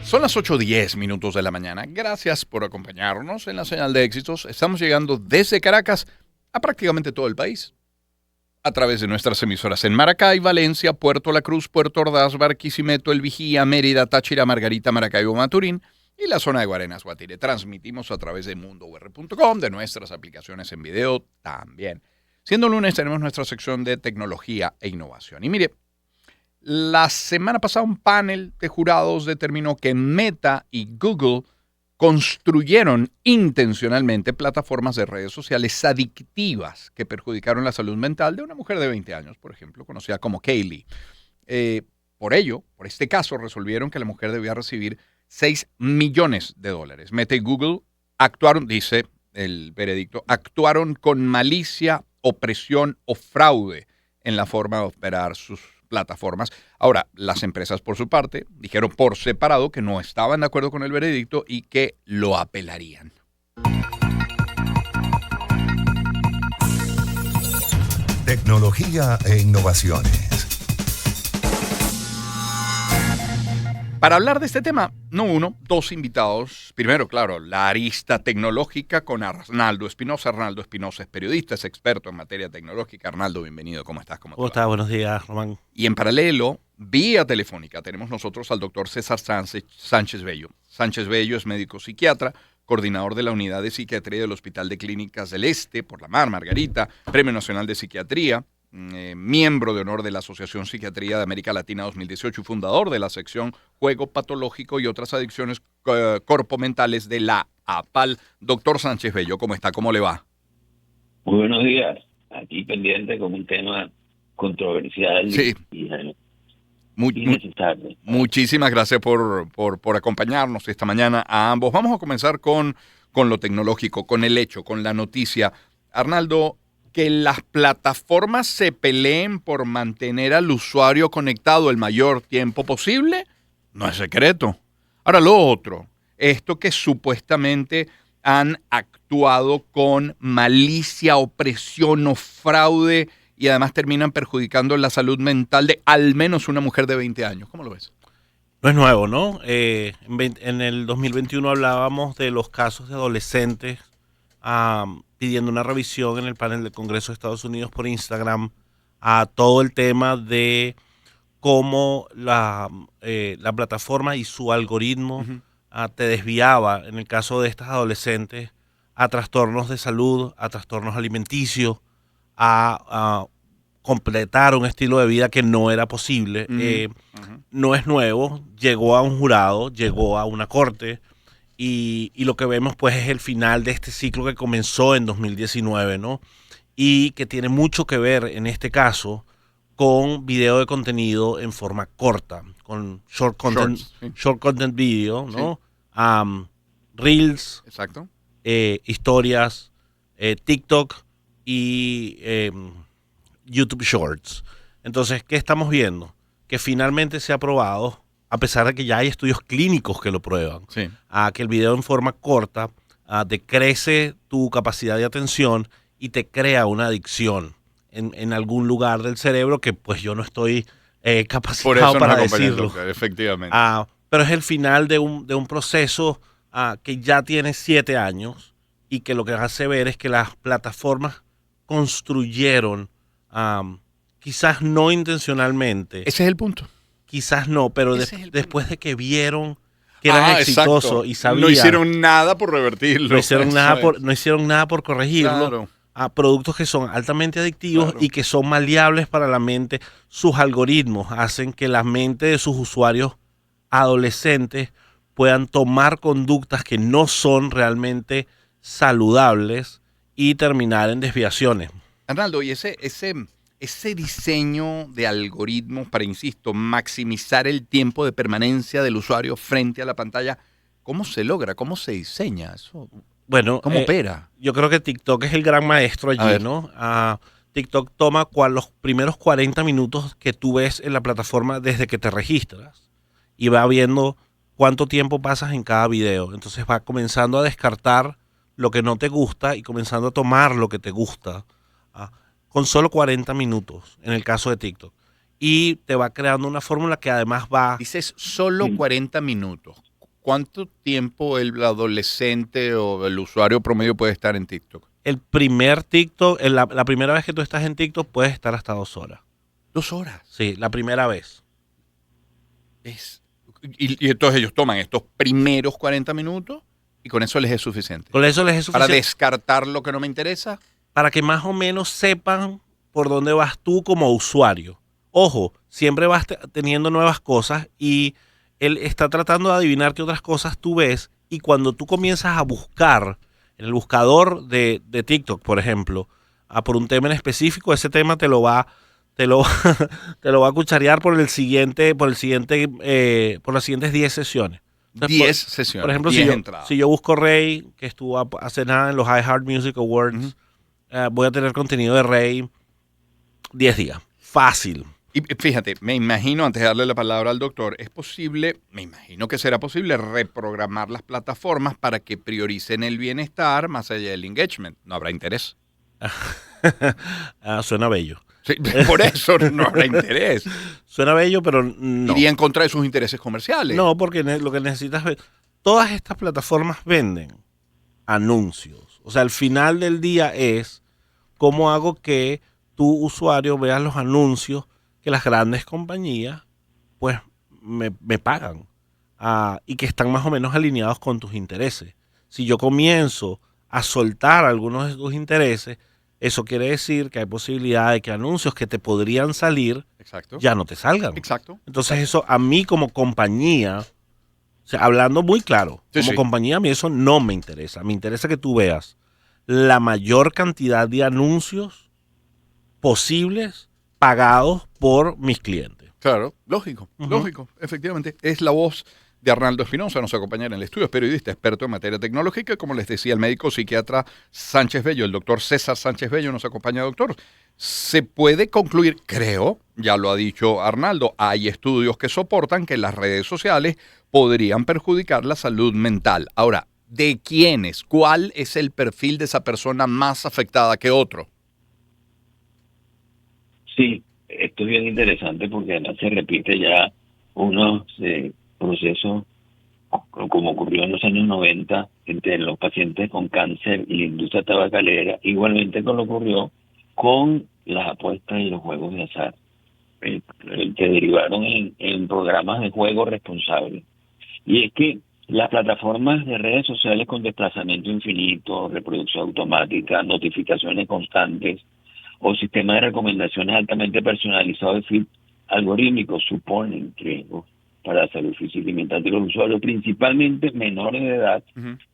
Son las 8:10 de la mañana. Gracias por acompañarnos en la señal de éxitos. Estamos llegando desde Caracas a prácticamente todo el país. A través de nuestras emisoras en Maracay, Valencia, Puerto La Cruz, Puerto Ordaz, Barquisimeto, El Vigía, Mérida, Táchira, Margarita, Maracaibo, Maturín y la zona de Guarenas, Guatire. Transmitimos a través de mundour.com, de nuestras aplicaciones en video también. Siendo lunes tenemos nuestra sección de tecnología e innovación. Y mire, la semana pasada un panel de jurados determinó que Meta y Google construyeron intencionalmente plataformas de redes sociales adictivas que perjudicaron la salud mental de una mujer de 20 años, por ejemplo, conocida como Kaylee. Por ello, por este caso, resolvieron que la mujer debía recibir $6 millones. Meta y Google actuaron, dice el veredicto, actuaron con malicia, opresión o fraude en la forma de operar sus plataformas. Ahora, las empresas por su parte dijeron por separado que no estaban de acuerdo con el veredicto y que lo apelarían. Tecnología e innovaciones. Para hablar de este tema, no uno, dos invitados. Primero, claro, la arista tecnológica con Arnaldo Espinosa. Arnaldo Espinosa es periodista, es experto en materia tecnológica. Arnaldo, bienvenido. ¿Cómo estás? ¿Cómo estás? Buenos días, Román. Y en paralelo, vía telefónica, tenemos nosotros al doctor César Sánchez Bello. Sánchez Bello es médico psiquiatra, coordinador de la Unidad de Psiquiatría del Hospital de Clínicas del Este, por la Mar, Margarita, Premio Nacional de Psiquiatría, miembro de honor de la Asociación Psiquiatría de América Latina 2018 y fundador de la sección Juego Patológico y otras adicciones corpomentales de la APAL. Doctor Sánchez Bello, ¿cómo está? ¿Cómo le va? Muy buenos días. Aquí pendiente con un tema controversial sí. y necesario. Muchísimas gracias por acompañarnos esta mañana a ambos. Vamos a comenzar con lo tecnológico, con el hecho, con la noticia. Arnaldo, que las plataformas se peleen por mantener al usuario conectado el mayor tiempo posible, no es secreto. Ahora lo otro, esto que supuestamente han actuado con malicia, opresión o fraude y además terminan perjudicando la salud mental de al menos una mujer de 20 años. ¿Cómo lo ves? No es nuevo, ¿no? En el 2021 hablábamos de los casos de adolescentes pidiendo una revisión en el panel del Congreso de Estados Unidos por Instagram a todo el tema de cómo la plataforma y su algoritmo te desviaba, en el caso de estas adolescentes, a trastornos de salud, a trastornos alimenticios, a completar un estilo de vida que no era posible. No es nuevo, llegó a un jurado, llegó a una corte, y lo que vemos pues es el final de este ciclo que comenzó en 2019, ¿no? Y que tiene mucho que ver en este caso con video de contenido en forma corta, con short content video, ¿no? Sí. Reels, exacto. Historias, TikTok y YouTube Shorts. Entonces, ¿qué estamos viendo? Que finalmente se ha probado, a pesar de que ya hay estudios clínicos que lo prueban, sí, que el video en forma corta decrece tu capacidad de atención y te crea una adicción en algún lugar del cerebro que pues yo no estoy capacitado para decirlo. Doctor, efectivamente. Pero es el final de un proceso que ya tiene 7 años y que lo que hace ver es que las plataformas construyeron, quizás no intencionalmente. Ese es el punto. Quizás no, pero después de que vieron que eran exitosos, exacto, y sabían. No hicieron nada por revertirlo. No hicieron nada por corregirlo. Claro. A productos que son altamente adictivos, claro, y que son maleables para la mente. Sus algoritmos hacen que la mente de sus usuarios adolescentes puedan tomar conductas que no son realmente saludables y terminar en desviaciones. Arnaldo, y ese diseño de algoritmos para, insisto, maximizar el tiempo de permanencia del usuario frente a la pantalla, ¿cómo se logra? ¿Cómo se diseña eso? Bueno, ¿cómo opera? Yo creo que TikTok es el gran maestro allí, ¿no? TikTok toma los primeros 40 minutos que tú ves en la plataforma desde que te registras y va viendo cuánto tiempo pasas en cada video. Entonces va comenzando a descartar lo que no te gusta y comenzando a tomar lo que te gusta. Con solo 40 minutos, en el caso de TikTok. Y te va creando una fórmula que además va... Dices solo 40 minutos. ¿cuánto tiempo el adolescente o el usuario promedio puede estar en TikTok? El primer TikTok, la primera vez que tú estás en TikTok puedes estar hasta 2 horas. 2 horas. Sí, la primera vez. Y entonces ellos toman estos primeros 40 minutos y con eso les es suficiente. Con eso les es Para suficiente. descartar lo que no me interesa. Para que más o menos sepan por dónde vas tú como usuario. Ojo, siempre vas teniendo nuevas cosas y él está tratando de adivinar qué otras cosas tú ves, y cuando tú comienzas a buscar en el buscador de TikTok, por ejemplo, por un tema en específico, ese tema te lo va te lo va a cucharear por las siguientes 10 sesiones. Entonces, 10 sesiones. Por ejemplo, 10 entradas. si yo busco Rey, que estuvo hace nada en los iHeart Music Awards, voy a tener contenido de Rey 10 días. Fácil. Y fíjate, me imagino, antes de darle la palabra al doctor, es posible, me imagino que será posible reprogramar las plataformas para que prioricen el bienestar más allá del engagement. No habrá interés. Suena bello. Sí, por eso no habrá interés. Suena bello, pero no. Iría en contra de sus intereses comerciales. No, porque lo que necesitas ver, todas estas plataformas venden anuncios. O sea, al final del día es cómo hago que tu usuario vea los anuncios que las grandes compañías pues me pagan, y que están más o menos alineados con tus intereses. Si yo comienzo a soltar algunos de tus intereses, eso quiere decir que hay posibilidad de que anuncios que te podrían salir Exacto. ya no te salgan. Exacto. Entonces eso a mí como compañía, o sea, hablando muy claro, Sí, como sí. compañía a mí eso no me interesa. Me interesa que tú veas la mayor cantidad de anuncios posibles pagados por mis clientes. Claro, lógico, lógico, efectivamente. Es la voz de Arnaldo Espinosa, nos acompaña en el estudio, es periodista, experto en materia tecnológica, como les decía, el médico psiquiatra Sánchez Bello, el doctor César Sánchez Bello nos acompaña, doctor. Se puede concluir, creo, ya lo ha dicho Arnaldo, hay estudios que soportan que las redes sociales podrían perjudicar la salud mental. Ahora, ¿de quiénes? ¿Cuál es el perfil de esa persona más afectada que otro? Sí, esto es bien interesante porque además se repite ya unos procesos como ocurrió en los años 90 entre los pacientes con cáncer y la industria tabacalera, igualmente como ocurrió con las apuestas y los juegos de azar, que derivaron en programas de juego responsables. Y es que las plataformas de redes sociales con desplazamiento infinito, reproducción automática, notificaciones constantes o sistemas de recomendaciones altamente personalizados de feed algorítmicos suponen riesgos para la salud física y mental de los usuarios, principalmente menores de edad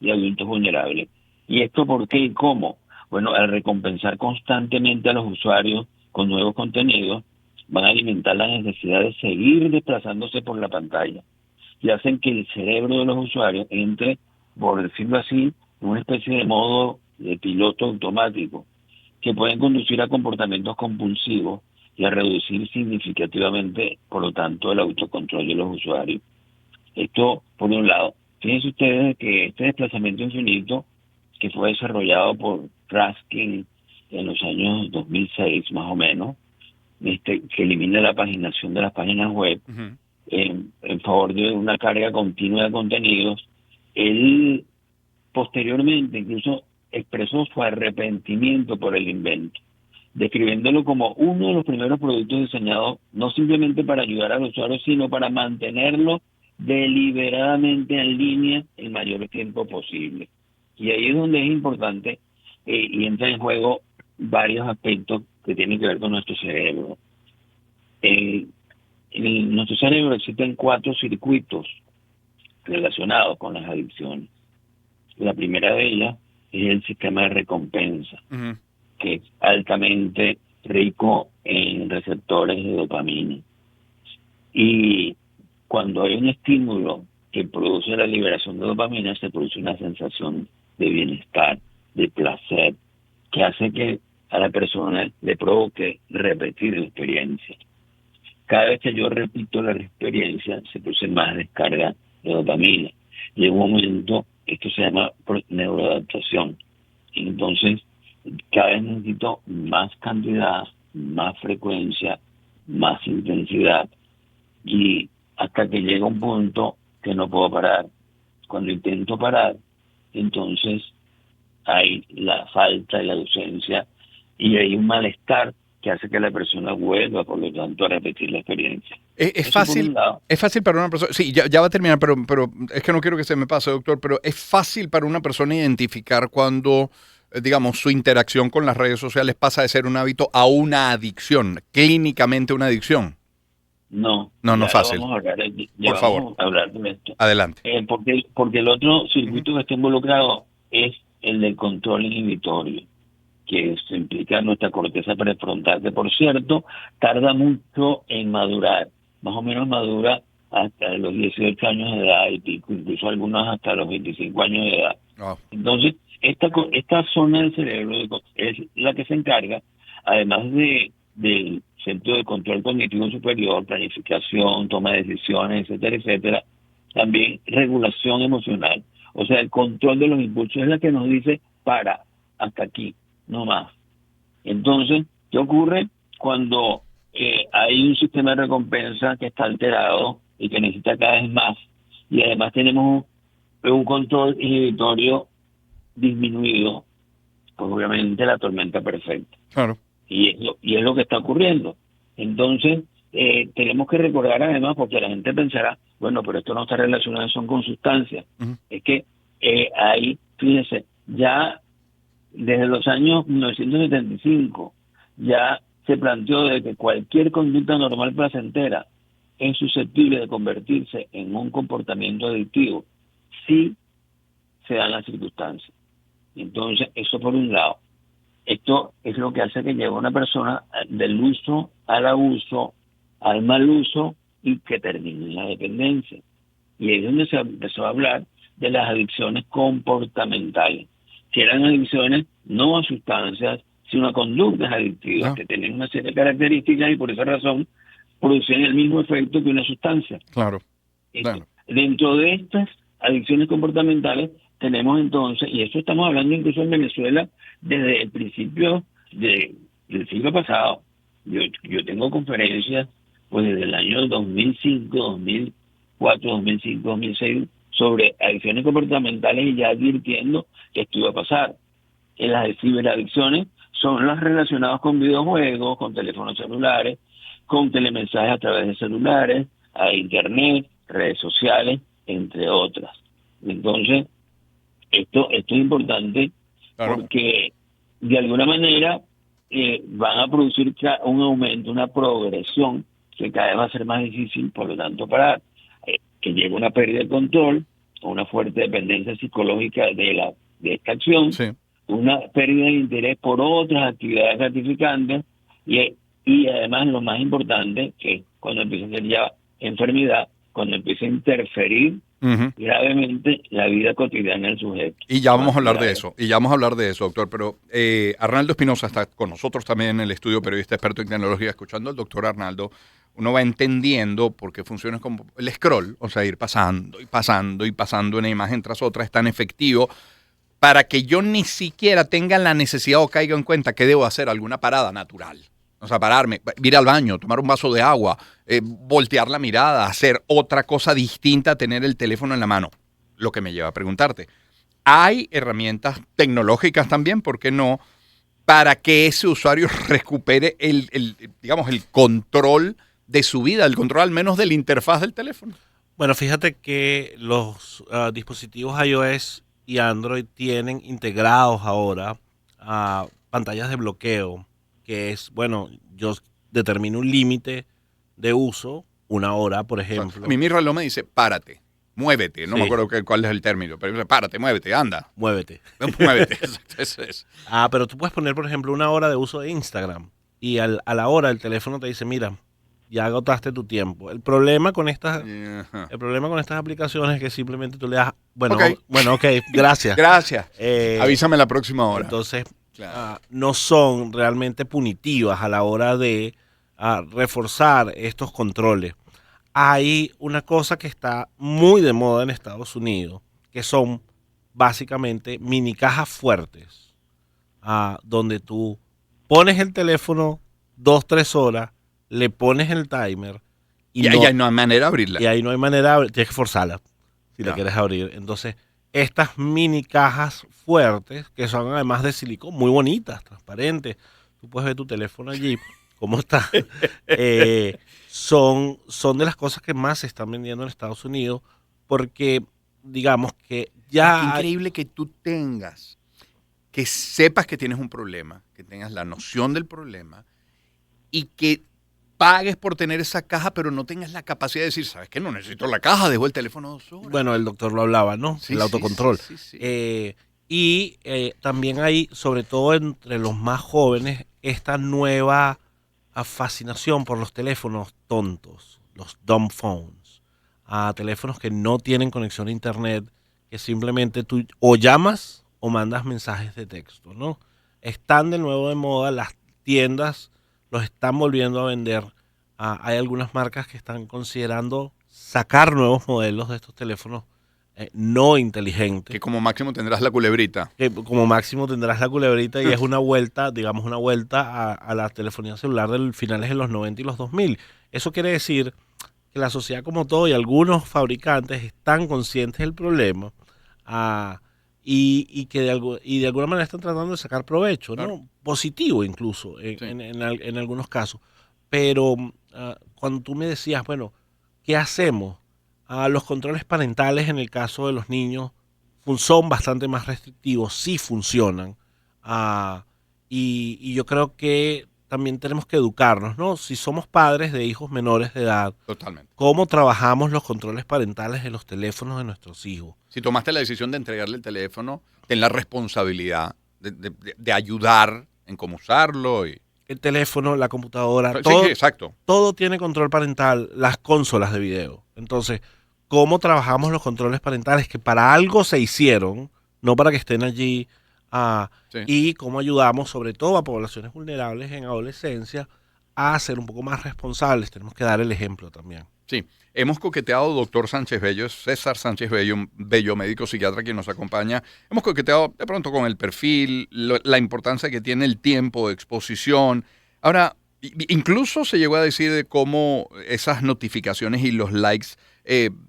y adultos vulnerables. ¿Y esto por qué y cómo? Bueno, al recompensar constantemente a los usuarios con nuevos contenidos, van a alimentar la necesidad de seguir desplazándose por la pantalla y hacen que el cerebro de los usuarios entre, por decirlo así, en una especie de modo de piloto automático, que pueden conducir a comportamientos compulsivos y a reducir significativamente, por lo tanto, el autocontrol de los usuarios. Esto, por un lado. Fíjense ustedes que este desplazamiento infinito, que fue desarrollado por Raskin en los años 2006, más o menos, que elimina la paginación de las páginas web en favor de una carga continua de contenidos, él posteriormente incluso expresó su arrepentimiento por el invento, describiéndolo como uno de los primeros productos diseñados no simplemente para ayudar al usuario, sino para mantenerlo deliberadamente en línea el mayor tiempo posible. Y ahí es donde es importante y entra en juego varios aspectos que tienen que ver con nuestro cerebro. En nuestro cerebro existen 4 circuitos relacionados con las adicciones. La primera de ellas es el sistema de recompensa, que es altamente rico en receptores de dopamina. Y cuando hay un estímulo que produce la liberación de dopamina, se produce una sensación de bienestar, de placer, que hace que a la persona le provoque repetir la experiencia. Cada vez que yo repito la experiencia, se produce más descarga de dopamina. Llega un momento, esto se llama neuroadaptación. Entonces, cada vez necesito más cantidad, más frecuencia, más intensidad, y hasta que llega un punto que no puedo parar. Cuando intento parar, entonces hay la falta y la ausencia y hay un malestar que hace que la persona vuelva, por lo tanto, a repetir la experiencia. Es Eso por fácil, un lado. es fácil para una persona, sí, ya va a terminar, pero es que no quiero que se me pase, doctor, pero es fácil para una persona identificar cuando, digamos, su interacción con las redes sociales pasa de ser un hábito a una adicción, clínicamente una adicción. No, No ya es fácil. vamos a hablar, Por favor, vamos a hablar de esto. adelante. Porque el otro circuito que está involucrado es el del control inhibitorio, que esto implica nuestra corteza prefrontal, que por cierto tarda mucho en madurar, más o menos madura hasta los 18 años de edad y pico, incluso algunos hasta los 25 años de edad. Wow. Entonces, esta zona del cerebro es la que se encarga, además del centro de control cognitivo superior, planificación, toma de decisiones, etcétera, etcétera, también regulación emocional. O sea, el control de los impulsos es la que nos dice, para, hasta aquí, no más. Entonces, ¿qué ocurre cuando hay un sistema de recompensa que está alterado y que necesita cada vez más? Y además tenemos un control inhibitorio disminuido, pues obviamente la tormenta perfecta. Claro. Y es lo que está ocurriendo. Entonces, tenemos que recordar además, porque la gente pensará, bueno, pero esto no está relacionado son con sustancias. Uh-huh. Es que ahí, fíjense, ya desde los años 1975 ya se planteó de que cualquier conducta normal placentera es susceptible de convertirse en un comportamiento adictivo si se dan las circunstancias. Entonces, eso por un lado. Esto es lo que hace que lleve a una persona del uso al abuso, al mal uso y que termine en la dependencia. Y ahí es donde se empezó a hablar de las adicciones comportamentales, que eran adicciones no a sustancias, sino a conductas adictivas, que tienen una serie de características y por esa razón producen el mismo efecto que una sustancia. Claro. Claro. Dentro de estas adicciones comportamentales tenemos entonces, y eso estamos hablando incluso en Venezuela desde el principio del siglo pasado. Yo tengo conferencias pues desde el año 2005, 2004, 2005, 2006 sobre adicciones comportamentales y ya advirtiendo que esto iba a pasar. En las ciberadicciones son las relacionadas con videojuegos, con teléfonos celulares, con telemensajes a través de celulares, a internet, redes sociales, entre otras. Entonces, esto es importante, claro, porque de alguna manera van a producir un aumento, una progresión que cada vez va a ser más difícil, por lo tanto, parar. Que llegue una pérdida de control, una fuerte dependencia psicológica de esta acción, sí, una pérdida de interés por otras actividades gratificantes y además lo más importante, que cuando empieza a ser ya enfermedad, cuando empieza a interferir gravemente la vida cotidiana del sujeto. Y ya vamos a hablar de eso, doctor. Pero Arnaldo Espinosa está con nosotros también en el estudio, periodista experto en tecnología. Escuchando al doctor Arnaldo, uno va entendiendo por qué funciona como el scroll, o sea, ir pasando y pasando y pasando una imagen tras otra es tan efectivo para que yo ni siquiera tenga la necesidad o caiga en cuenta que debo hacer alguna parada natural. O sea, pararme, ir al baño, tomar un vaso de agua, voltear la mirada, hacer otra cosa distinta a tener el teléfono en la mano. Lo que me lleva a preguntarte, ¿hay herramientas tecnológicas también, por qué no, para que ese usuario recupere el control de su vida, el control al menos de la interfaz del teléfono? Bueno, fíjate que los dispositivos iOS y Android tienen integrados ahora pantallas de bloqueo, que es, bueno, yo determino un límite de uso, 1 hora, por ejemplo. O sea, a mí mi reloj me dice, párate, muévete, no me acuerdo cuál es el término, pero dice, párate, muévete, anda. Muévete. Muévete, eso es. Pero tú puedes poner, por ejemplo, 1 hora de uso de Instagram y a la hora el teléfono te dice, mira, ya agotaste tu tiempo. El problema con estas aplicaciones es que simplemente tú le das, ok, gracias. Gracias. Avísame la próxima hora. Entonces, no son realmente punitivas a la hora de reforzar estos controles. Hay una cosa que está muy de moda en Estados Unidos, que son básicamente mini cajas fuertes, donde tú pones el teléfono 2-3 horas, le pones el timer y ahí no hay manera de abrirla. Y ahí no hay manera, tienes que forzarla. si la quieres abrir. Entonces, estas mini cajas fuertes, que son además de silicón, muy bonitas, transparentes, tú puedes ver tu teléfono allí, cómo está, son de las cosas que más se están vendiendo en Estados Unidos, porque digamos que ya... Qué increíble que tú tengas, que sepas que tienes un problema, que tengas la noción del problema y que pagues por tener esa caja, pero no tengas la capacidad de decir, ¿sabes qué? No necesito la caja, dejo el teléfono 2 horas. Bueno, el doctor lo hablaba, ¿no? Sí, El autocontrol. sí. También hay, sobre todo entre los más jóvenes, esta nueva fascinación por los teléfonos tontos, los dumb phones, a teléfonos que no tienen conexión a internet, que simplemente tú o llamas o mandas mensajes de texto, ¿no? Están de nuevo de moda, las tiendas los están volviendo a vender. Hay algunas marcas que están considerando sacar nuevos modelos de estos teléfonos no inteligentes. Que como máximo tendrás la culebrita. Que como máximo tendrás la culebrita y es una vuelta, digamos, una vuelta a la telefonía celular de finales de los 90 y los 2000. Eso quiere decir que la sociedad como todo y algunos fabricantes están conscientes del problema y que de alguna manera están tratando de sacar provecho, ¿no? Claro. Positivo incluso en algunos casos. Pero cuando tú me decías, bueno, ¿qué hacemos? Los controles parentales en el caso de los niños son bastante más restrictivos, sí funcionan. Y yo creo que también tenemos que educarnos, ¿no? Si somos padres de hijos menores de edad, Totalmente. ¿cómo trabajamos los controles parentales de los teléfonos de nuestros hijos? Si tomaste la decisión de entregarle el teléfono, ten la responsabilidad de ayudar en cómo usarlo. El teléfono, la computadora, Sí, todo, exacto. todo tiene control parental, las consolas de video. Entonces, ¿cómo trabajamos los controles parentales que para algo se hicieron, no para que estén allí? Sí. Y cómo ayudamos, sobre todo a poblaciones vulnerables en adolescencia, a ser un poco más responsables. Tenemos que dar el ejemplo también. Sí, hemos coqueteado, doctor Sánchez Bello, es César Sánchez Bello, médico psiquiatra quien nos acompaña. Hemos coqueteado de pronto con el perfil, la importancia que tiene el tiempo de exposición. Ahora, incluso se llegó a decir de cómo esas notificaciones y los likes,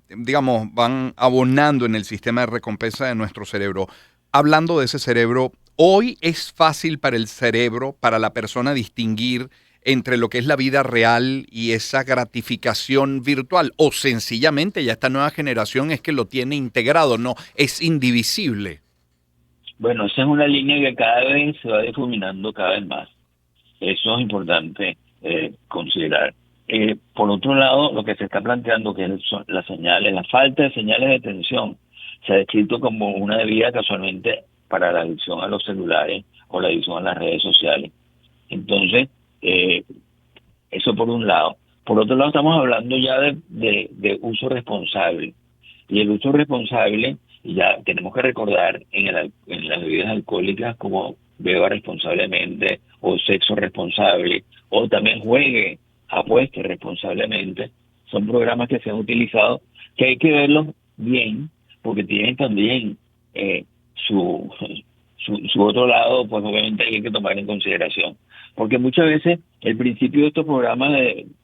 digamos, van abonando en el sistema de recompensa de nuestro cerebro. Hablando de ese cerebro, hoy es fácil para el cerebro, para la persona distinguir entre lo que es la vida real y esa gratificación virtual, o sencillamente ya esta nueva generación es que lo tiene integrado, no, es indivisible. Bueno, esa es una línea que cada vez se va difuminando cada vez más. Eso es importante considerar. Por otro lado, lo que se está planteando, que son las señales, la falta de señales de atención, se ha descrito como una debida casualmente para la adicción a los celulares o la adicción a las redes sociales. Entonces, eso por un lado. Por otro lado, estamos hablando ya de uso responsable. Y el uso responsable, ya tenemos que recordar en las bebidas alcohólicas como beba responsablemente, o sexo responsable, o también juegue, apueste responsablemente. Son programas que se han utilizado, que hay que verlos bien, porque tienen también su otro lado, pues obviamente hay que tomar en consideración. Porque muchas veces el principio de estos programas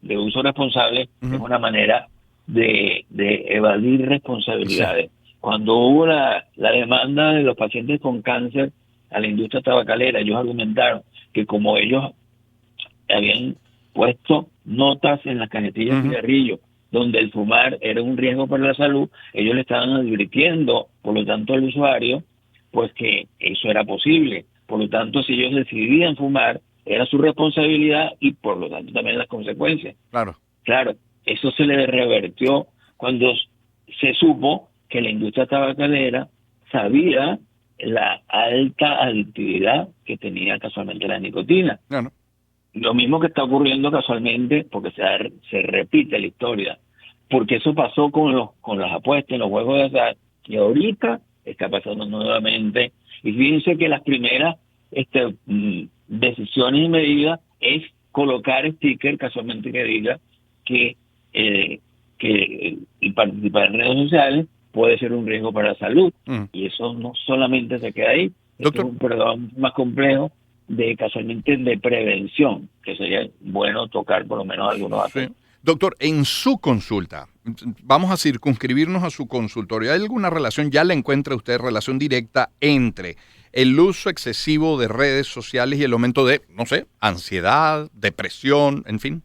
de uso responsable es una manera de evadir responsabilidades. Sí. Cuando hubo la demanda de los pacientes con cáncer a la industria tabacalera, ellos argumentaron que como ellos habían puesto notas en las cajetillas de cigarrillos donde el fumar era un riesgo para la salud, ellos le estaban advirtiendo, por lo tanto, al usuario, pues que eso era posible. Por lo tanto, si ellos decidían fumar, era su responsabilidad y por lo tanto también las consecuencias. Claro, eso se le revertió cuando se supo que la industria tabacalera sabía la alta adictividad que tenía casualmente la nicotina. Lo mismo que está ocurriendo casualmente, porque se repite la historia, porque eso pasó con las apuestas, los juegos de azar, y ahorita está pasando nuevamente. Y fíjense que las primeras decisiones y medidas es colocar sticker casualmente que diga que el participar en redes sociales puede ser un riesgo para la salud. Y eso no solamente se queda ahí, es un programa más complejo casualmente de prevención, que sería bueno tocar por lo menos algunos aspectos. Doctor, en su consulta, vamos a circunscribirnos a su consultorio. ¿Hay alguna relación, ya le encuentra usted relación directa entre el uso excesivo de redes sociales y el aumento de, no sé, ansiedad, depresión, en fin?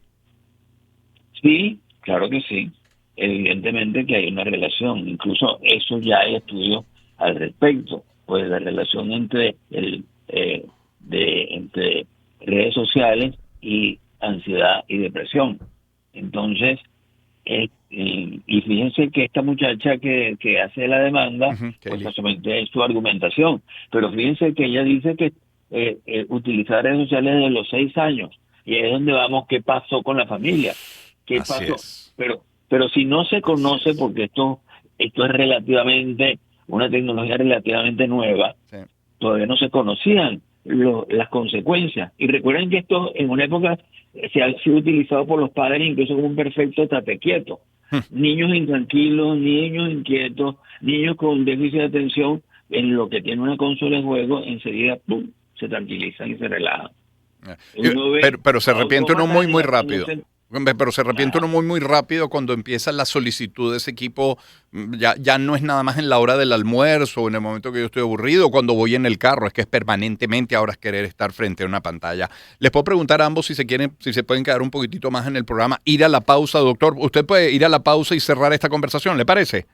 Sí, claro que sí. Evidentemente que hay una relación. Incluso eso ya hay estudios al respecto. Pues la relación entre entre redes sociales y ansiedad y depresión. Entonces, y fíjense que esta muchacha que hace la demanda, Ujú, pues Kelly. básicamente es su argumentación. Pero fíjense que ella dice que utilizar redes sociales desde los 6 años. Y ahí es donde vamos, ¿qué pasó con la familia? ¿Qué Así pasó? es. Pero si no se conoce, es. porque esto es relativamente, una tecnología relativamente nueva, Sí. todavía no se conocían las consecuencias. Y recuerden que esto en una época se ha sido utilizado por los padres incluso como un perfecto tate quieto. Niños intranquilos, niños inquietos, niños con déficit de atención, en lo que tiene una consola de juego, enseguida ¡pum!, se tranquilizan y se relajan. Uno ve Pero se arrepiente uno autómatas muy en rápido. Pero se arrepiente uno muy rápido cuando empieza la solicitud de ese equipo. Ya no es nada más en la hora del almuerzo o en el momento que yo estoy aburrido, cuando voy en el carro, es que es permanentemente ahora es querer estar frente a una pantalla. Les puedo preguntar a ambos si se pueden quedar un poquitito más en el programa. Ir a la pausa, doctor. Usted puede ir a la pausa y cerrar esta conversación, ¿le parece?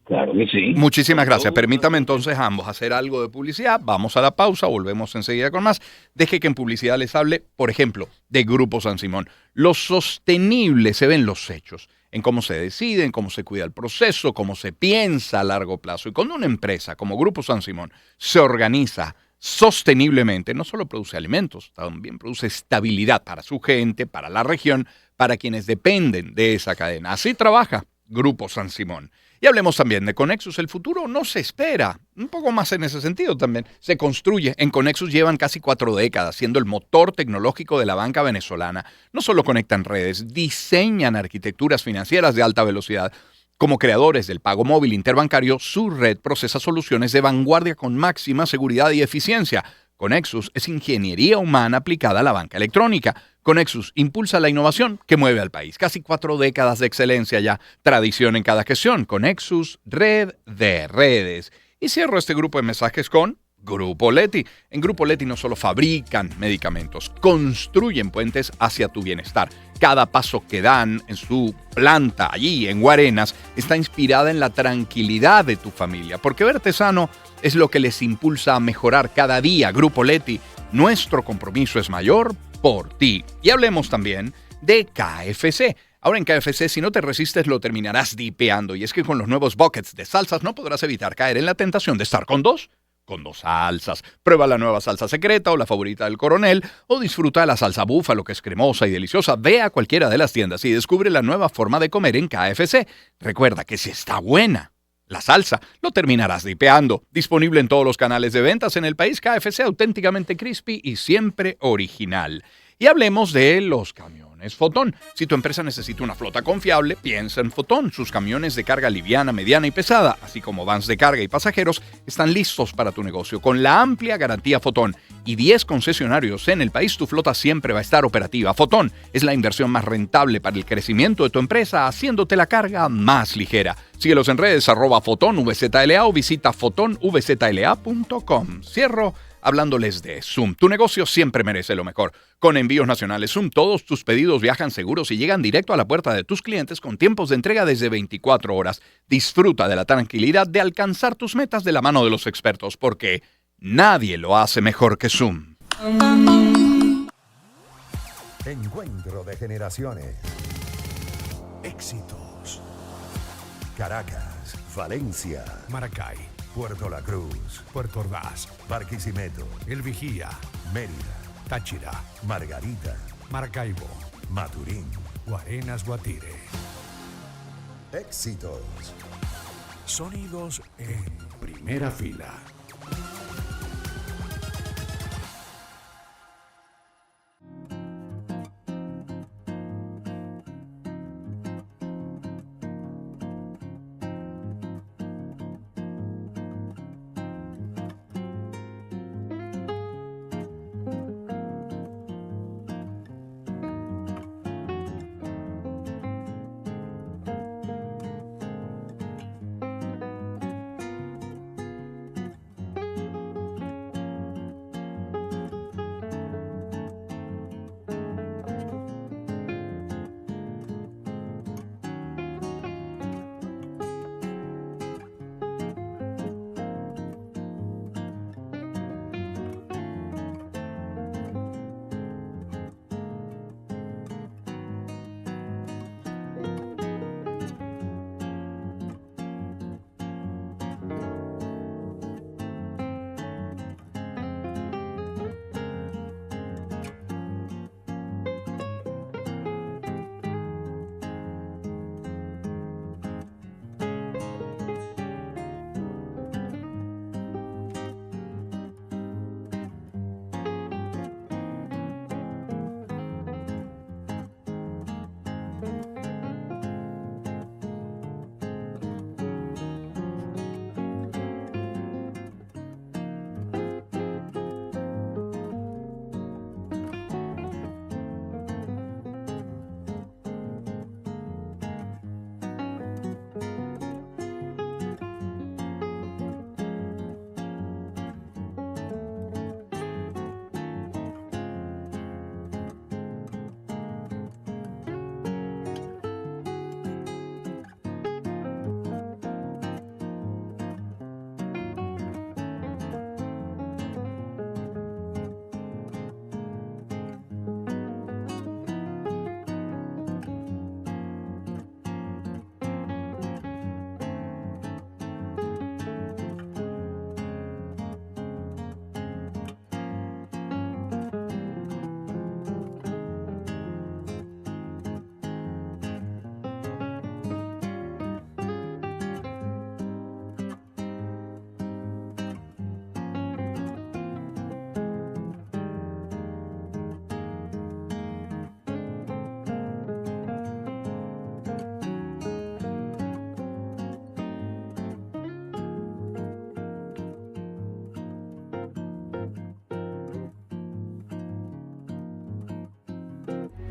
Claro que sí. Muchísimas gracias. Con todo Permítame gusto. entonces a ambos hacer algo de publicidad. Vamos a la pausa, volvemos enseguida con más. Deje que en publicidad les hable, por ejemplo, de Grupo San Simón. Lo sostenible se ve en los hechos, en cómo se decide, en cómo se cuida el proceso, cómo se piensa a largo plazo. Y cuando una empresa como Grupo San Simón se organiza sosteniblemente, no solo produce alimentos, también produce estabilidad para su gente, para la región, para quienes dependen de esa cadena. Así trabaja Grupo San Simón. Y hablemos también de Conexus. El futuro no se espera. Un poco más en ese sentido también. Se construye. En Conexus llevan casi 4 décadas siendo el motor tecnológico de la banca venezolana. No solo conectan redes, diseñan arquitecturas financieras de alta velocidad. Como creadores del pago móvil interbancario, su red procesa soluciones de vanguardia con máxima seguridad y eficiencia. Conexus es ingeniería humana aplicada a la banca electrónica. Conexus impulsa la innovación que mueve al país. Casi 4 décadas de excelencia ya, tradición en cada gestión. Conexus, red de redes. Y cierro este grupo de mensajes con Grupo Leti. En Grupo Leti no solo fabrican medicamentos, construyen puentes hacia tu bienestar. Cada paso que dan en su planta allí en Guarenas está inspirada en la tranquilidad de tu familia, porque verte sano es lo que les impulsa a mejorar cada día. Grupo Leti, nuestro compromiso es mayor por ti. Y hablemos también de KFC. Ahora en KFC, si no te resistes, lo terminarás dipeando. Y es que con los nuevos buckets de salsas no podrás evitar caer en la tentación de estar con dos salsas. Prueba la nueva salsa secreta o la favorita del coronel, o disfruta de la salsa búfalo, que es cremosa y deliciosa. Ve a cualquiera de las tiendas y descubre la nueva forma de comer en KFC. Recuerda que si está buena la salsa, lo terminarás dipeando. Disponible en todos los canales de ventas en el país. KFC, auténticamente crispy y siempre original. Y hablemos de los camiones Fotón. Si tu empresa necesita una flota confiable, piensa en Fotón. Sus camiones de carga liviana, mediana y pesada, así como vans de carga y pasajeros, están listos para tu negocio. Con la amplia garantía Fotón y 10 concesionarios en el país, tu flota siempre va a estar operativa. Fotón es la inversión más rentable para el crecimiento de tu empresa, haciéndote la carga más ligera. Síguelos en redes @FotónVZLA o visita fotonvzla.com. Cierro hablándoles de Zoom. Tu negocio siempre merece lo mejor. Con envíos nacionales Zoom, todos tus pedidos viajan seguros y llegan directo a la puerta de tus clientes con tiempos de entrega desde 24 horas. Disfruta de la tranquilidad de alcanzar tus metas de la mano de los expertos, porque nadie lo hace mejor que Zoom. Encuentro de generaciones. Éxitos. Caracas, Valencia, Maracay, Puerto La Cruz, Puerto Ordaz, Barquisimeto, El Vigía, Mérida, Táchira, Margarita, Maracaibo, Maturín. Guarenas, Guatire. Éxitos. Sonidos en primera fila.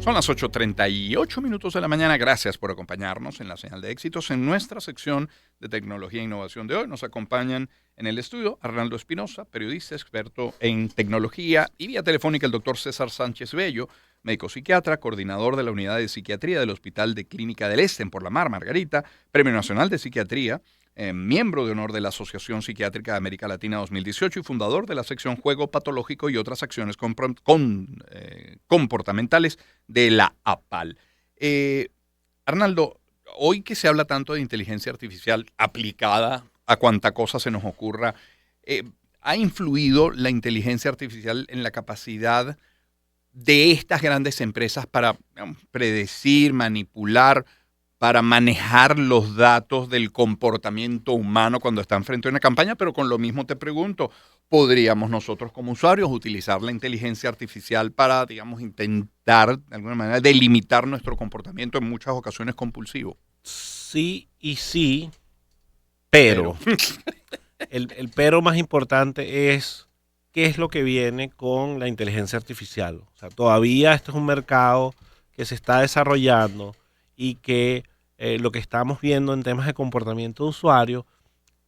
Son las 8:38 minutos de la mañana. Gracias por acompañarnos en la señal de éxitos. En nuestra sección de tecnología e innovación de hoy nos acompañan en el estudio Arnaldo Espinosa, periodista experto en tecnología, y vía telefónica el doctor César Sánchez Bello, médico psiquiatra, coordinador de la unidad de psiquiatría del Hospital de Clínica del Este en Por la Mar, Margarita, Premio Nacional de Psiquiatría, miembro de honor de la Asociación Psiquiátrica de América Latina 2018 y fundador de la sección Juego Patológico y otras acciones comportamentales de la APAL. Arnaldo, hoy que se habla tanto de inteligencia artificial aplicada a cuanta cosa se nos ocurra, ¿ha influido la inteligencia artificial en la capacidad de estas grandes empresas para, digamos, predecir, manipular, para manejar los datos del comportamiento humano cuando están frente a una campaña? Pero con lo mismo te pregunto, ¿podríamos nosotros como usuarios utilizar la inteligencia artificial para, digamos, intentar de alguna manera delimitar nuestro comportamiento en muchas ocasiones compulsivo? Sí y sí, pero el pero más importante es qué es lo que viene con la inteligencia artificial. O sea, todavía este es un mercado que se está desarrollando y que lo que estamos viendo en temas de comportamiento de usuario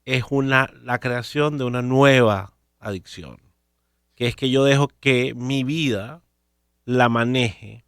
es la creación de una nueva adicción, que es que yo dejo que mi vida la maneje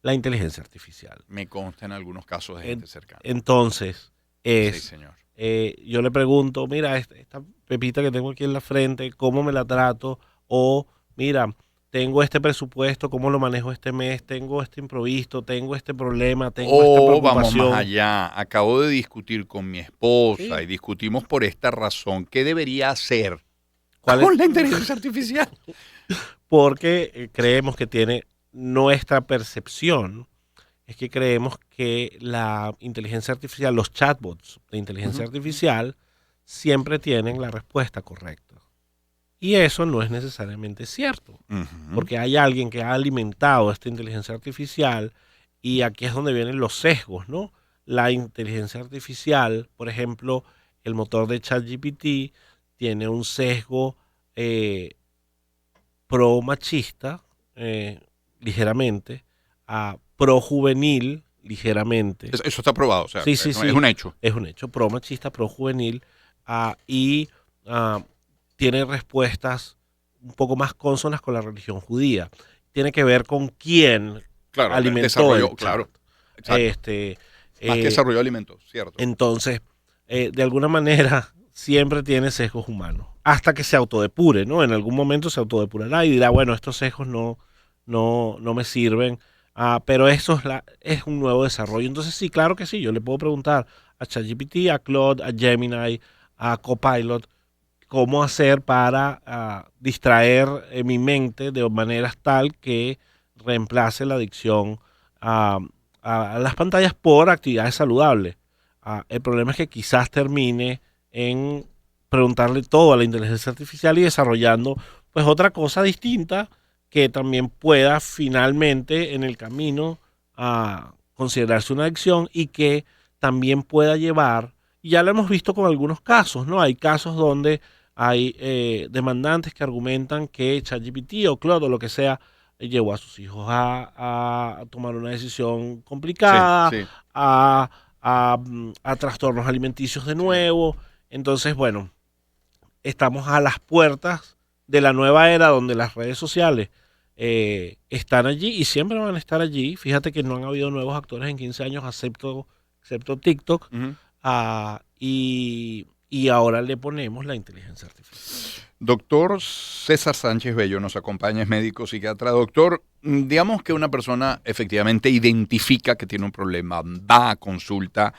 la inteligencia artificial. Me consta en algunos casos de gente cercana. Entonces, Sí, señor. yo le pregunto, mira, esta pepita que tengo aquí en la frente, ¿cómo me la trato? O, mira, tengo este presupuesto, ¿cómo lo manejo este mes? Tengo este imprevisto, tengo este problema, tengo esta Vamos preocupación. más allá. Acabo de discutir con mi esposa Sí. y discutimos por esta razón. ¿Qué debería hacer ¿Cuál con es? la inteligencia artificial? Porque creemos que tiene nuestra percepción, es que creemos que la inteligencia artificial, los chatbots de inteligencia artificial, siempre tienen la respuesta correcta. Y eso no es necesariamente cierto, porque hay alguien que ha alimentado esta inteligencia artificial y aquí es donde vienen los sesgos, ¿no? La inteligencia artificial, por ejemplo, el motor de ChatGPT tiene un sesgo pro machista, ligeramente, a pro juvenil, ligeramente. Eso está probado, o sea, Sí, es un hecho. Es un hecho, pro machista, pro juvenil, y tiene respuestas un poco más consonas con la religión judía. Tiene que ver con quién Claro, alimentó desarrolló, el chat. claro. Exacto. Más que desarrolló alimentos, cierto. Entonces, de alguna manera, siempre tiene sesgos humanos. Hasta que se autodepure, ¿no? En algún momento se autodepurará y dirá, bueno, estos sesgos no me sirven. Pero eso es un nuevo desarrollo. Entonces, sí, claro que sí. Yo le puedo preguntar a ChatGPT, a Claude, a Gemini, a Copilot, cómo hacer para distraer mi mente de maneras tal que reemplace la adicción a las pantallas por actividades saludables. El problema es que quizás termine en preguntarle todo a la inteligencia artificial y desarrollando pues otra cosa distinta que también pueda finalmente en el camino a considerarse una adicción y que también pueda llevar, y ya lo hemos visto con algunos casos, ¿no? Hay casos donde hay demandantes que argumentan que ChatGPT o Claude o lo que sea llevó a sus hijos a tomar una decisión complicada, Sí, sí. a trastornos alimenticios de nuevo. Entonces, bueno, estamos a las puertas de la nueva era donde las redes sociales están allí y siempre van a estar allí. Fíjate que no han habido nuevos actores en 15 años, excepto TikTok. Ujú. Y ahora le ponemos la inteligencia artificial. Doctor César Sánchez Bello nos acompaña, es médico psiquiatra. Doctor, digamos que una persona efectivamente identifica que tiene un problema, va a consulta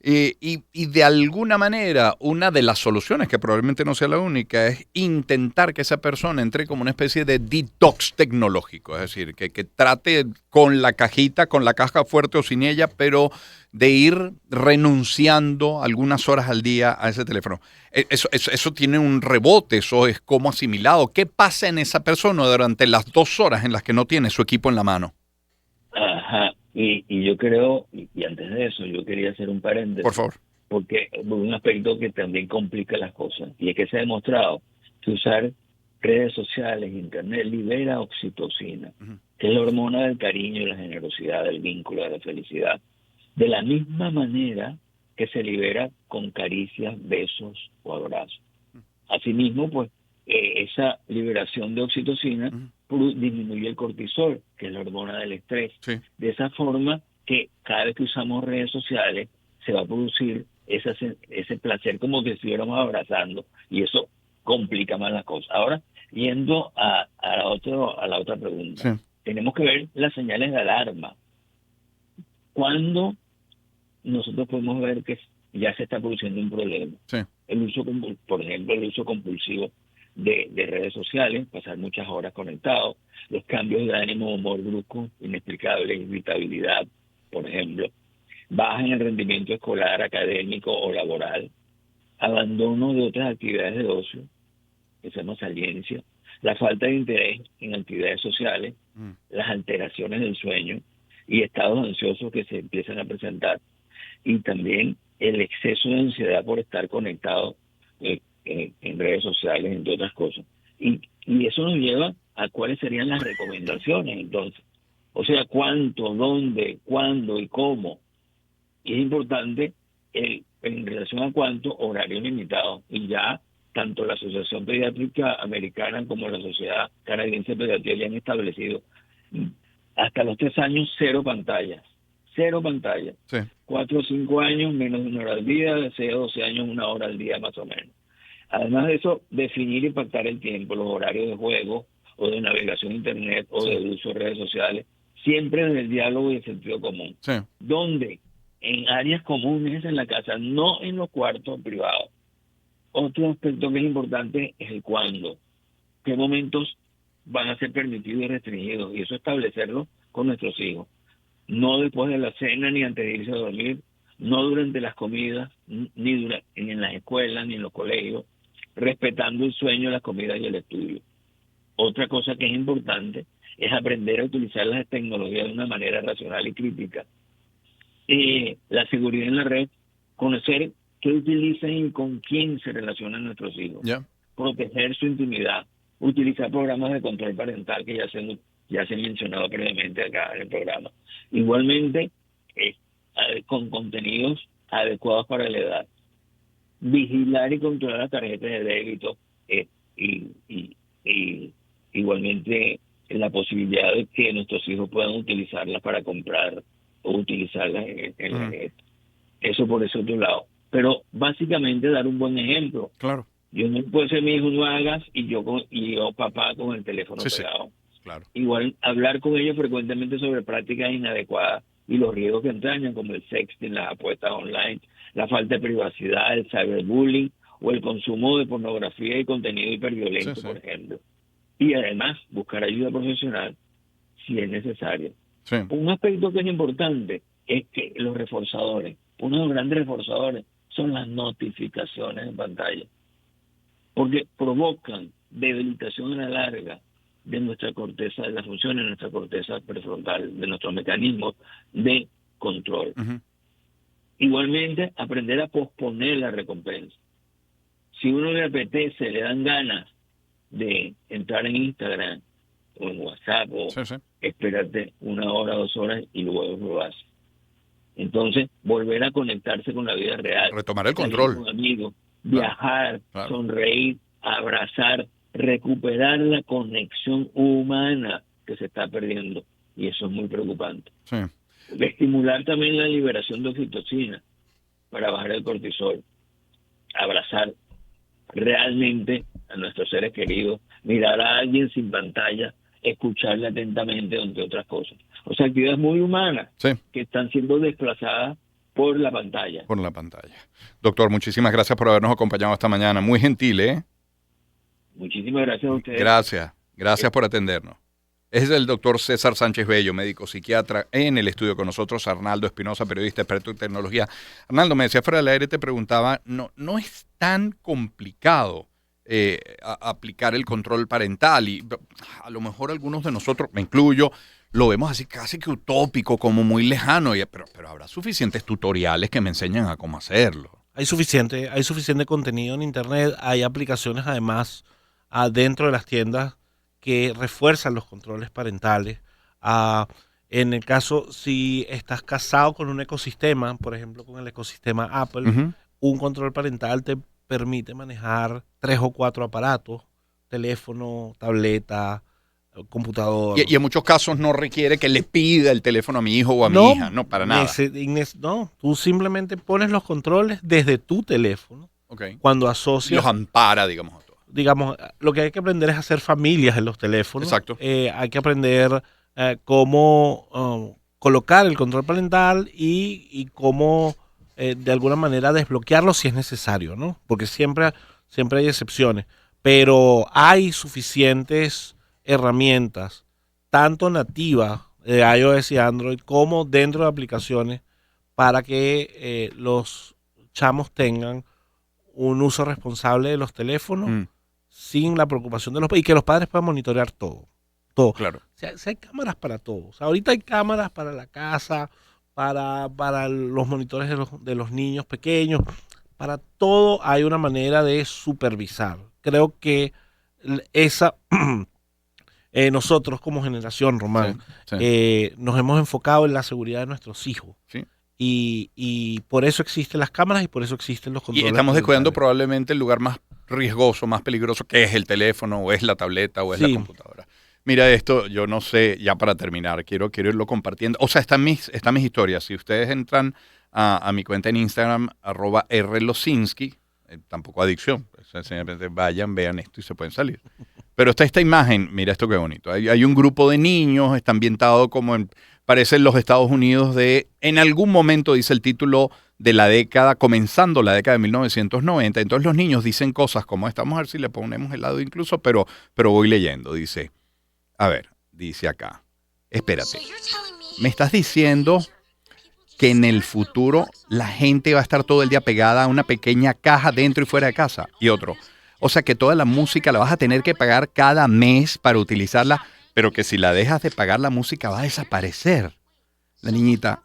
y de alguna manera una de las soluciones, que probablemente no sea la única, es intentar que esa persona entre como una especie de detox tecnológico, es decir, que trate con la cajita, con la caja fuerte o sin ella, pero de ir renunciando algunas horas al día a ese teléfono. Eso tiene un rebote, eso es como asimilado. ¿Qué pasa en esa persona durante las 2 horas en las que no tiene su equipo en la mano? Ajá. Y yo creo, y antes de eso, yo quería hacer un paréntesis. Por favor. Porque un aspecto que también complica las cosas, y es que se ha demostrado que usar redes sociales, internet, libera oxitocina. que es la hormona del cariño, la generosidad, del vínculo, de la felicidad, de la misma manera que se libera con caricias, besos o abrazos. Asimismo, pues, esa liberación de oxitocina disminuye el cortisol, que es la hormona del estrés. Sí. De esa forma que cada vez que usamos redes sociales se va a producir ese placer como que estuviéramos abrazando, y eso complica más las cosas. Ahora, yendo a la otra pregunta, Sí. tenemos que ver las señales de alarma. ¿Cuándo nosotros podemos ver que ya se está produciendo un problema? Sí. Por ejemplo, el uso compulsivo de redes sociales, pasar muchas horas conectados, los cambios de ánimo, humor brusco, inexplicable, irritabilidad, por ejemplo, baja en el rendimiento escolar, académico o laboral, abandono de otras actividades de ocio, que se llama saliencia, la falta de interés en actividades sociales, las alteraciones del sueño y estados ansiosos que se empiezan a presentar, y también el exceso de ansiedad por estar conectado en redes sociales, entre otras cosas. Y eso nos lleva a cuáles serían las recomendaciones, entonces. O sea, cuánto, dónde, cuándo y cómo. Y es importante, en relación a cuánto, horario limitado. Y ya tanto la Asociación Pediátrica Americana como la Sociedad Canadiense de Pediatría ya han establecido hasta los 3 años 0 pantallas. 0 pantallas. Sí. 4 o 5 años, menos de 1 hora al día, de 6 a 12 años, 1 hora al día más o menos. Además de eso, definir y pactar el tiempo, los horarios de juego o de navegación internet o de uso de redes sociales, siempre desde el diálogo y el sentido común. Sí. ¿Dónde? En áreas comunes en la casa, no en los cuartos privados. Otro aspecto que es importante es el cuándo. ¿Qué momentos van a ser permitidos y restringidos? Y eso establecerlo con nuestros hijos. No después de la cena ni antes de irse a dormir, no durante las comidas, ni en las escuelas ni en los colegios, respetando el sueño, las comidas y el estudio. Otra cosa que es importante es aprender a utilizar las tecnologías de una manera racional y crítica. La seguridad en la red, conocer qué utilizan y con quién se relacionan nuestros hijos, Ya. proteger su intimidad, utilizar programas de control parental que ya se han mencionado previamente acá en el programa. Igualmente, con contenidos adecuados para la edad. Vigilar y controlar las tarjetas de débito y igualmente la posibilidad de que nuestros hijos puedan utilizarlas para comprar o utilizarlas en la red. Eso por ese otro lado. Pero básicamente dar un buen ejemplo. Claro. Yo no puedo ser mi hijo, no hagas, y yo papá con el teléfono Sí, sí. pegado. Claro. Igual hablar con ellos frecuentemente sobre prácticas inadecuadas y los riesgos que entrañan, como el sexting, las apuestas online, la falta de privacidad, el cyberbullying o el consumo de pornografía y contenido hiperviolento, Sí, sí. por ejemplo. Y además buscar ayuda profesional si es necesario. Sí. Un aspecto que es importante es que los reforzadores, uno de los grandes reforzadores son las notificaciones en pantalla, porque provocan debilitación a la larga de nuestra corteza, de las funciones de nuestra corteza prefrontal, de nuestros mecanismos de control. Ujú. Igualmente, aprender a posponer la recompensa. Si uno le apetece, le dan ganas de entrar en Instagram o en WhatsApp o Sí, sí. esperarte 1 hora, 2 horas y luego lo hace. Entonces, volver a conectarse con la vida real. Retomar el salir control. con amigos, Claro, viajar, claro. sonreír, abrazar, recuperar la conexión humana que se está perdiendo. Y eso es muy preocupante. Sí. Estimular también la liberación de oxitocina para bajar el cortisol. Abrazar realmente a nuestros seres queridos, mirar a alguien sin pantalla, escucharle atentamente, entre otras cosas. O sea, actividades muy humanas Sí. que están siendo desplazadas por la pantalla. Por la pantalla. Doctor, muchísimas gracias por habernos acompañado esta mañana. Muy gentil, ¿eh? Muchísimas gracias a ustedes. Gracias. Gracias por atendernos. Es el doctor César Sánchez Bello, médico psiquiatra, en el estudio con nosotros. Arnaldo Espinosa, periodista experto en tecnología. Arnaldo, me decía fuera del aire, te preguntaba, no es tan complicado aplicar el control parental, y a lo mejor algunos de nosotros, me incluyo, lo vemos así casi que utópico, como muy lejano, pero habrá suficientes tutoriales que me enseñan a cómo hacerlo. Hay suficiente contenido en internet, hay aplicaciones además dentro de las tiendas que refuerzan los controles parentales. En el caso, si estás casado con un ecosistema, por ejemplo, con el ecosistema Apple, Ujú. un control parental te permite manejar 3 o 4 aparatos, teléfono, tableta, computador. Y en muchos casos no requiere que le pida el teléfono a mi hijo o a mi No, hija, no, para nada. no, tú simplemente pones los controles desde tu teléfono Ok. cuando Y asocias, los ampara, digamos, a todos. digamos, lo que hay que aprender es a hacer familias en los teléfonos. Exacto. Hay que aprender cómo colocar el control parental y cómo de alguna manera desbloquearlo si es necesario, ¿no? Porque siempre hay excepciones, pero hay suficientes herramientas, tanto nativas de iOS y Android como dentro de aplicaciones para que los chamos tengan un uso responsable de los teléfonos Mm, sin la preocupación de los padres y que los padres puedan monitorear todo. Todo. claro. Si hay cámaras para todo. O sea, ahorita hay cámaras para la casa, para los monitores de los niños pequeños. Para todo hay una manera de supervisar. Creo que esa nosotros como generación, Román, Sí, sí. nos hemos enfocado en la seguridad de nuestros hijos. Sí. Y por eso existen las cámaras y por eso existen los Y controles estamos descuidando parentales. probablemente el lugar más riesgoso, más peligroso, que es el teléfono, o es la tableta, o es la Sí. computadora. Mira esto, yo no sé, ya para terminar, quiero irlo compartiendo. O sea, están mis historias. Si ustedes entran a mi cuenta en Instagram, @rlosinski, tampoco adicción. O sea, simplemente vayan, vean esto y se pueden salir. Pero está esta imagen, mira esto qué bonito. Hay un grupo de niños, está ambientado como parece en los Estados Unidos en algún momento dice el título de la década, comenzando la década de 1990. Entonces los niños dicen cosas como esta, vamos a ver si le ponemos el lado incluso, pero voy leyendo. Dice, a ver, dice acá, espérate, me estás diciendo que en el futuro la gente va a estar todo el día pegada a una pequeña caja dentro y fuera de casa. Y otro, o sea que toda la música la vas a tener que pagar cada mes para utilizarla, pero que si la dejas de pagar la música va a desaparecer. La niñita,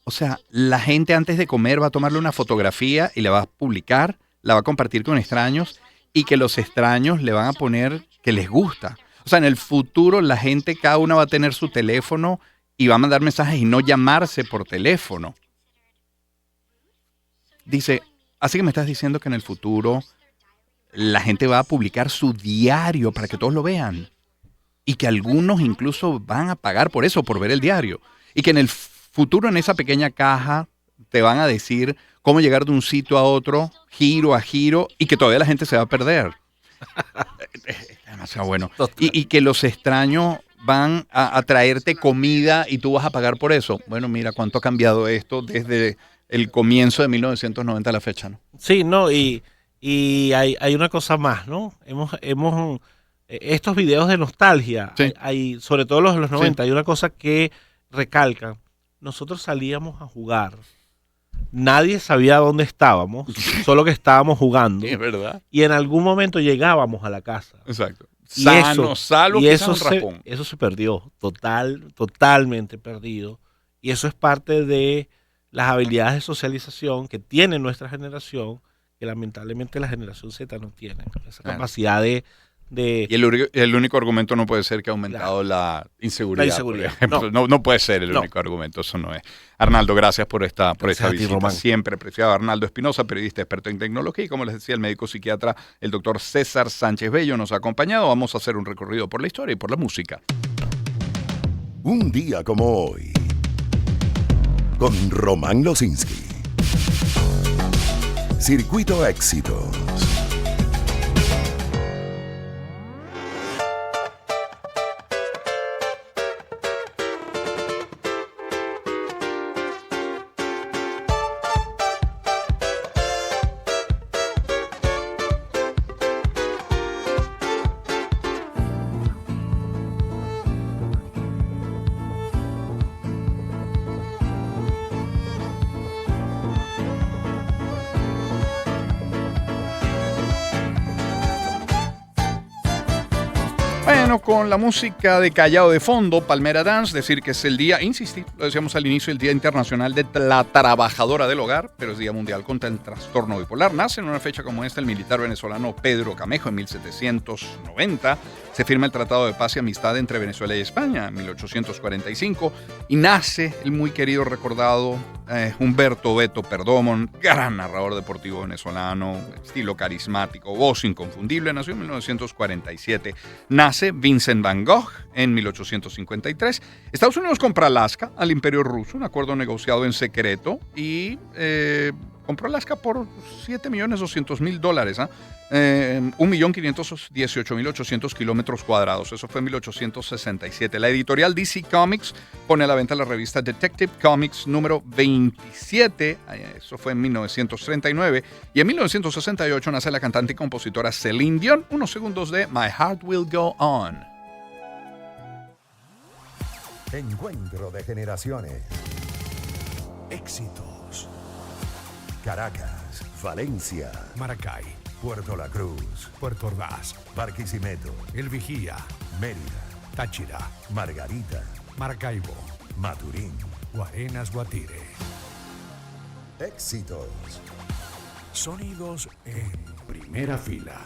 o sea, la gente antes de comer va a tomarle una fotografía y la va a publicar, la va a compartir con extraños y que los extraños le van a poner que les gusta. O sea, en el futuro la gente, cada una va a tener su teléfono y va a mandar mensajes y no llamarse por teléfono. Dice, así que me estás diciendo que en el futuro la gente va a publicar su diario para que todos lo vean. Y que algunos incluso van a pagar por eso, por ver el diario. Y que en el futuro en esa pequeña caja te van a decir cómo llegar de un sitio a otro, giro a giro, y que todavía la gente se va a perder. Es demasiado bueno. Y que los extraños van a traerte comida y tú vas a pagar por eso. Bueno, mira cuánto ha cambiado esto desde el comienzo de 1990 a la fecha, ¿no? Sí, no, y hay una cosa más, ¿no? Estos videos de nostalgia, Sí. hay, sobre todo los de los 90, Sí. hay una cosa que recalcan. Nosotros salíamos a jugar. Nadie sabía dónde estábamos, solo que estábamos jugando. Es verdad. Y en algún momento llegábamos a la casa. Exacto. Y Sano, salvo y quizás eso un se, raspón. eso se perdió, totalmente perdido. Y eso es parte de las habilidades de socialización que tiene nuestra generación, que lamentablemente la generación Z no tiene. Esa Claro. capacidad de Y el único argumento no puede ser que ha aumentado la inseguridad. La inseguridad. Por ejemplo. No puede ser el No. único argumento, eso no es. Arnaldo, gracias por esta Gracias a ti, visita. Román. Siempre apreciado. Arnaldo Espinosa, periodista experto en tecnología, y como les decía, el médico psiquiatra, el doctor César Sánchez Bello, nos ha acompañado. Vamos a hacer un recorrido por la historia y por la música. Un día como hoy. Con Román Losinski. Circuito Éxitos. Bueno, con la música de Callao de fondo, Palmera Dance, decir que es el día, insistir, lo decíamos al inicio, el Día Internacional de la Trabajadora del Hogar, pero es Día Mundial contra el Trastorno Bipolar. Nace en una fecha como esta el militar venezolano Pedro Camejo en 1790. Se firma el Tratado de Paz y Amistad entre Venezuela y España en 1845. Y nace el muy querido, recordado Humberto Beto Perdomo, gran narrador deportivo venezolano, estilo carismático, voz inconfundible. Nació en 1947. Nace Vincent Van Gogh en 1853. Estados Unidos compra Alaska al Imperio Ruso, un acuerdo negociado en secreto, y compró Alaska por $7.200.000, ¿eh? 1.518.800 kilómetros cuadrados. Eso fue en 1867. La editorial DC Comics pone a la venta la revista Detective Comics número 27. Eso fue en 1939. Y en 1968 nace la cantante y compositora Celine Dion. Unos segundos de My Heart Will Go On. Encuentro de generaciones. Éxitos. Caracas, Valencia, Maracay, Puerto La Cruz, Puerto Ordaz, Barquisimeto, El Vigía, Mérida, Táchira, Margarita, Maracaibo, Maturín. Guarenas Guatire. Éxitos. Sonidos en primera fila.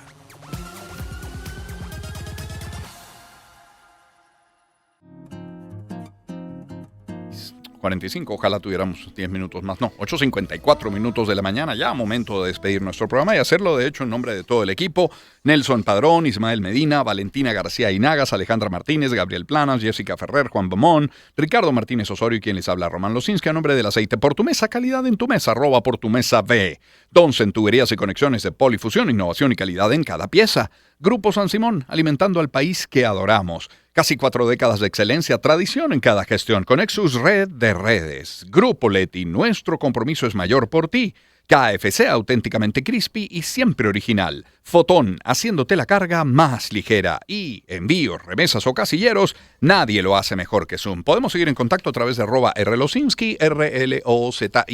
45, ojalá tuviéramos 10 minutos más. No, 8:54 minutos de la mañana, ya momento de despedir nuestro programa y hacerlo de hecho en nombre de todo el equipo. Nelson Padrón, Ismael Medina, Valentina García Inagas, Alejandra Martínez, Gabriel Planas, Jessica Ferrer, Juan Bomón, Ricardo Martínez Osorio y quien les habla, Román Losinski, a nombre del aceite Por Tu Mesa, calidad en tu mesa, @ Por Tu Mesa B. Donsen Tuberías y Conexiones de Polifusión, innovación y calidad en cada pieza. Grupo San Simón, alimentando al país que adoramos. Casi 4 décadas de excelencia, tradición en cada gestión. Conexus, red de redes. Grupo Leti, nuestro compromiso es mayor por ti. KFC, auténticamente crispy y siempre original. Fotón, haciéndote la carga más ligera. Y envíos, remesas o casilleros, nadie lo hace mejor que Zoom. Podemos seguir en contacto a través de @rlosinski, RLOZINSK,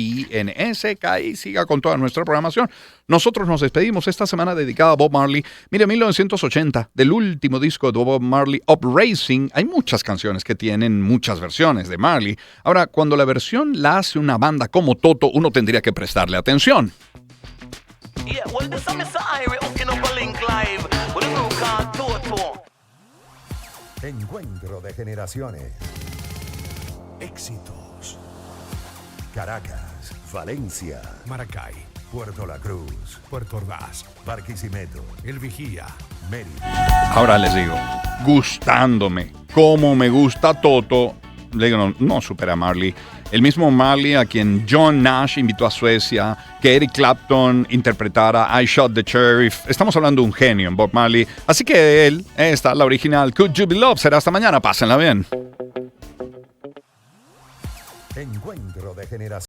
y siga con toda nuestra programación. Nosotros nos despedimos esta semana dedicada a Bob Marley. Mire, 1980, del último disco de Bob Marley, Up Racing, hay muchas canciones que tienen muchas versiones de Marley. Ahora, cuando la versión la hace una banda como Toto, uno tendría que prestarle atención. Yeah, well, this is Mr. Irie hooking up a link live with a group called Toto. Encuentro de generaciones. Éxitos. Caracas, Valencia, Maracay, Puerto La Cruz, Puerto Ordaz, Barquisimeto, El Vigía, Mérida. Ahora les digo, gustándome, como me gusta Toto, le digo, no supera Marley. El mismo Marley a quien John Nash invitó a Suecia, que Eric Clapton interpretara I Shot the Sheriff. Estamos hablando de un genio en Bob Marley. Así que de él, esta, la original, Could You Be Loved. Será hasta mañana, pásenla bien. Encuentro de generaciones.